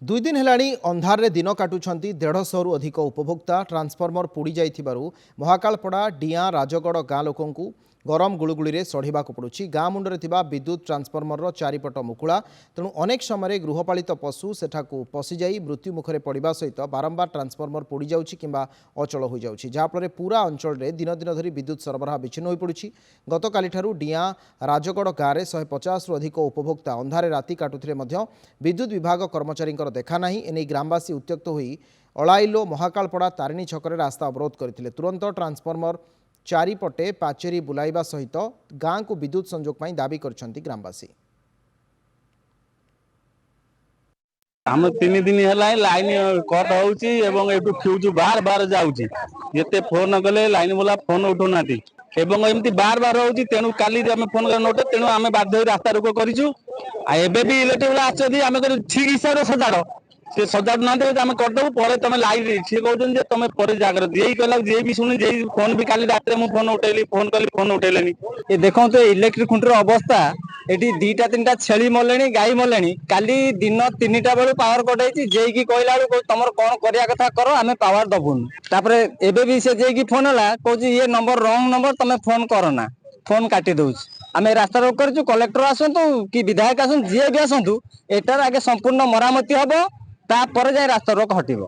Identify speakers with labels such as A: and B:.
A: दुई दिन हेलाणी अंधार रे दिन काटुंट 150 रु अधिक उपभोक्ता ट्रांसफॉर्मर पोड़ी जाइथिबारु महाकालपड़ा डिया राजगढ़ गाँ लोकंकु गरम गुळुगुळी सढ़ाक पड़ुछि। गाँ मुंडरे थिबा विद्युत ट्रांसफॉर्मर चारिपट मुकुला तेणु अनेक समय गृहपालित पशु सेठाकु पशिजाई मृत्यु मुखरे पड़िबा सहित बारंबार ट्रांसफॉर्मर पोड़ी जाउछि किंबा अचल हो जाउछि, जहाँफल पूरा अंचल में दिन दिन धरी विद्युत सरबराह विच्छिन्न हो पड़ुछि। गतकाली ठारू डिया राजगढ़ गाँव में 150 रु अधिक उपभोक्ता अंधारे राति काटुथिले मध्य विद्युत विभाग कर्मचारी देखा नहीं। एने ग्रामवासी उत्त्यक्त होई अलाइलो महाकालपड़ा तारिणी छकरे रास्ता अवरोध करथिले। तुरंत ट्रांसफॉर्मर चारिपटे पाचेरी बुलाइबा सहित गाँ को विद्युत संजोग पाई दाबी करछंती ग्रामवासी।
B: हम 3 दिन है लाइन कट हो फ्यूज बार बार जाऊँगी ये फोन कले लाइन वाला फोन उठौना एमती बार बार हो तेणु काली फोन कर तेणु आम बाध्य रास्ता रोक करूँ। भी इलेक्ट्रिक वाला आम ठीक हिसाब से सजाड़ सी सजाड़ू ना आम करदेबू पर तुम लाइन सी कहते तुम पर जागृत यही कहला जी भी शुणी जी फोन भी काली रात में फोन उठेली फोन कली फोन उठेले ये देखो तो इलेक्ट्रिक खुंटर अवस्था ये 2टा 3टा छेली मरले गाई मरले काली दिन 3टा बेलू पावर कट होती जेकी कहला तुम कौन करिया कथा कर आम पावर दबुन तापर एबे भी से जेकी फोन है कौन ये नंबर रंग नंबर तुम फोन करना फोन काटी दउछ। आम रास्ता रोक कर कलेक्टर आसतु कि विधायक आसतु जी भी आसतु एटार आगे संपूर्ण मरामती हम तापर जाए रास्ता रोक हटिब।